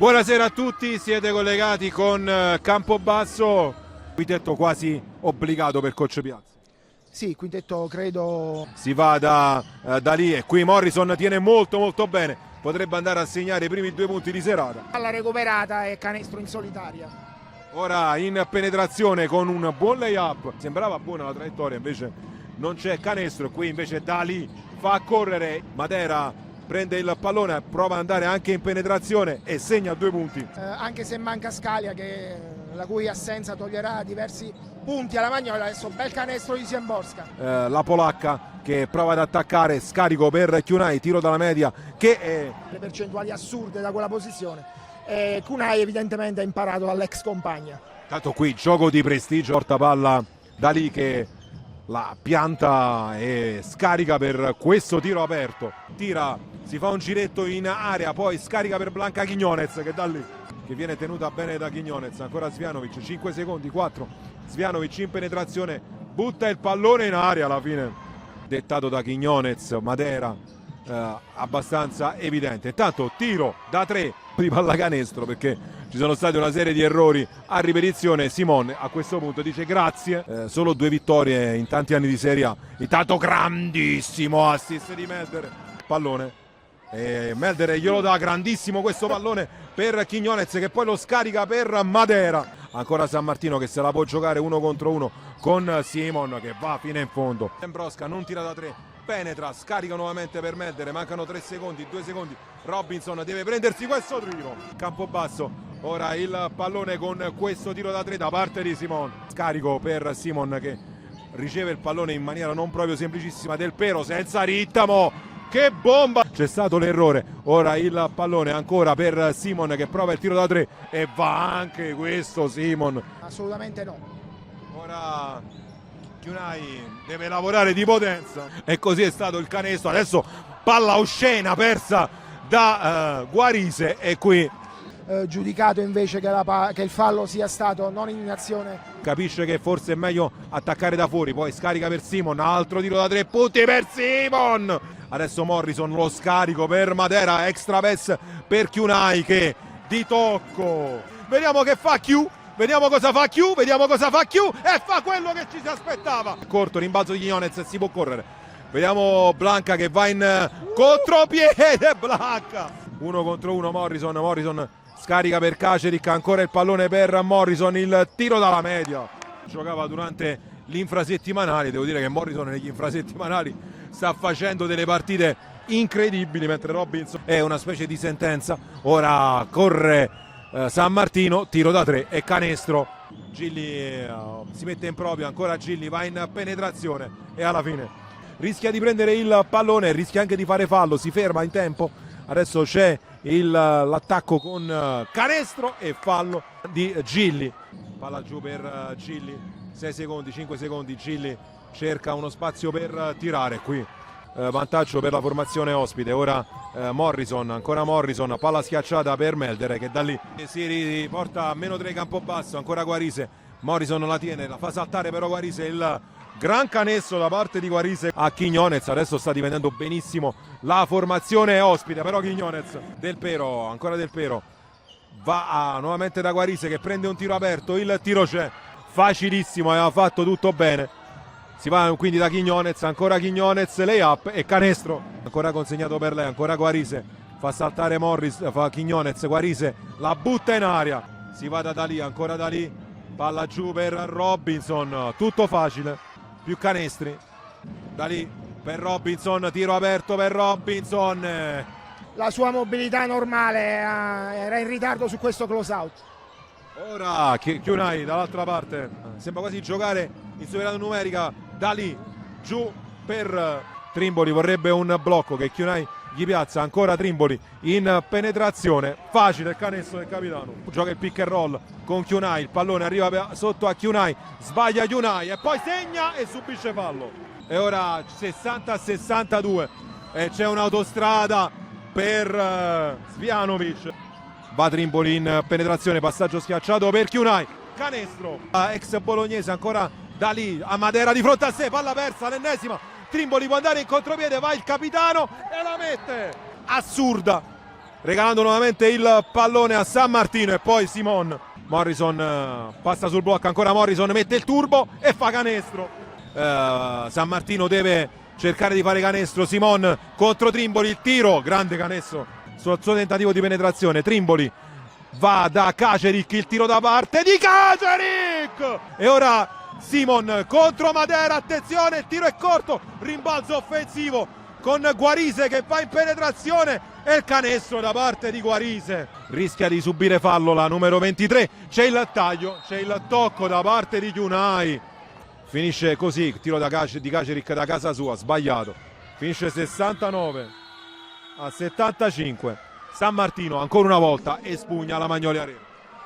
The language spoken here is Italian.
Buonasera a tutti, siete collegati con Campobasso, quintetto quasi obbligato per Coach Piazza. Sì, quintetto credo. Si va da lì e qui Morrison tiene molto bene, potrebbe andare a segnare i primi 2 punti di serata. Palla recuperata e canestro in solitaria. Ora in penetrazione con un buon layup, sembrava buona la traiettoria, invece non c'è canestro, qui invece da lì fa correre Matera. Prende il pallone, prova ad andare anche in penetrazione e segna 2 punti. Anche se manca Scalia, la cui assenza toglierà diversi punti alla Magnolia. Adesso bel canestro di Ziemborska. La polacca che prova ad attaccare, scarico per Kunai, tiro dalla media che è... Le percentuali assurde da quella posizione. Kunai evidentemente ha imparato dall'ex compagna. Tanto qui gioco di prestigio, porta palla da lì che la pianta e scarica per questo tiro aperto. Tira, si fa un giretto in area, poi scarica per Blanca Quiñones che da lì, che viene tenuta bene da Quiñones. Ancora Svianovic, 5 secondi, 4. Svianovic in penetrazione, butta il pallone in aria alla fine. Dettato da Quiñones, Matera abbastanza evidente. Intanto tiro da 3 di pallacanestro perché ci sono stati una serie di errori a ripetizione. Simon a questo punto dice grazie. Solo 2 vittorie in tanti anni di Serie A. Intanto grandissimo assist di Melder. Pallone. Melder glielo dà, grandissimo questo pallone per Quiñones che poi lo scarica per Matera. Ancora San Martino che se la può giocare 1 contro 1 con Simon che va fino in fondo. Ziemborska non tira da 3, penetra, scarica nuovamente per Melder, mancano 3 secondi, 2 secondi. Robinson deve prendersi questo tiro. Campobasso, ora il pallone con questo tiro da 3 da parte di Simon. Scarico per Simon che riceve il pallone in maniera non proprio semplicissima. Del Pero senza ritmo. Che bomba! C'è stato l'errore, ora il pallone ancora per Simon che prova il tiro da 3 e va anche questo Simon. Assolutamente no. Ora Kunai deve lavorare di potenza e così è stato il canestro. Adesso palla oscena persa da Guarise e qui giudicato invece che il fallo sia stato non in azione. Capisce che forse è meglio attaccare da fuori, poi scarica per Simon, altro tiro da 3 punti per Simon. Adesso Morrison, lo scarico per Matera, extra pass per Kunai che di tocco. Vediamo che fa Q, vediamo cosa fa Q, vediamo cosa fa Q e fa quello che ci si aspettava. Corto, rimbalzo di Quiñones, si può correre. Vediamo Blanca che va in contropiede, Blanca. 1 contro 1 Morrison scarica per Kaceric, ancora il pallone per Morrison, il tiro dalla media. Giocava durante l'infrasettimanale, devo dire che Morrison negli infrasettimanali sta facendo delle partite incredibili, mentre Robinson è una specie di sentenza. Ora corre San Martino, tiro da 3 e canestro. Gilli si mette in proprio, ancora Gilli va in penetrazione e alla fine rischia di prendere il pallone, rischia anche di fare fallo, si ferma in tempo. Adesso c'è l'attacco con canestro e fallo di Gilli. Palla giù per Gilli, 6 secondi, 5 secondi, Gilli cerca uno spazio per tirare, qui vantaggio per la formazione ospite. Ora Morrison, ancora Morrison, palla schiacciata per Melder che da lì si riporta a -3 Campobasso, ancora Guarise, Morrison la tiene, la fa saltare però Guarise, il gran canestro da parte di Guarise a Quiñones. Adesso sta difendendo benissimo la formazione ospite, però Quiñones, Del Pero, ancora Del Pero, va nuovamente da Guarise che prende un tiro aperto, il tiro c'è, facilissimo, aveva fatto tutto bene. Si va quindi da Quiñones, ancora Quiñones, layup e canestro. Ancora consegnato per lei, ancora Guarise, fa saltare fa Quiñones, Guarise la butta in aria. Si va da lì, ancora da lì, palla giù per Robinson, tutto facile, più canestri. Da lì per Robinson, tiro aperto per Robinson. La sua mobilità normale era in ritardo su questo close out. Ora Kunai dall'altra parte, sembra quasi giocare in superiorità numerica. Da lì giù per Trimboli, vorrebbe un blocco che Kunai gli piazza, ancora Trimboli in penetrazione, facile il canestro del capitano. Gioca il pick and roll con Kunai, il pallone arriva sotto a Kunai, sbaglia Kunai e poi segna e subisce fallo. E ora 60-62 e c'è un'autostrada per Svianovic. Va Trimboli in penetrazione, passaggio schiacciato per Kunai, canestro, ex bolognese, ancora da lì a Matera di fronte a sé, palla persa, l'ennesima. Trimboli può andare in contropiede, va il capitano e la mette. Assurda regalando nuovamente il pallone a San Martino e poi Simon. Morrison passa sul blocco, ancora Morrison mette il turbo e fa canestro. San Martino deve cercare di fare canestro. Simon contro Trimboli, il tiro, grande canestro sul suo tentativo di penetrazione. Trimboli va da Kacerik, il tiro da parte di Kacerik e ora Simon contro Madera, attenzione, il tiro è corto, rimbalzo offensivo con Guarise che va in penetrazione e il canestro da parte di Guarise. Rischia di subire fallo la numero 23, c'è il taglio, c'è il tocco da parte di Kyunai. Finisce così il tiro di Kacerik da casa sua, sbagliato. Finisce 69-75. San Martino ancora una volta espugna la Magnolia Arena.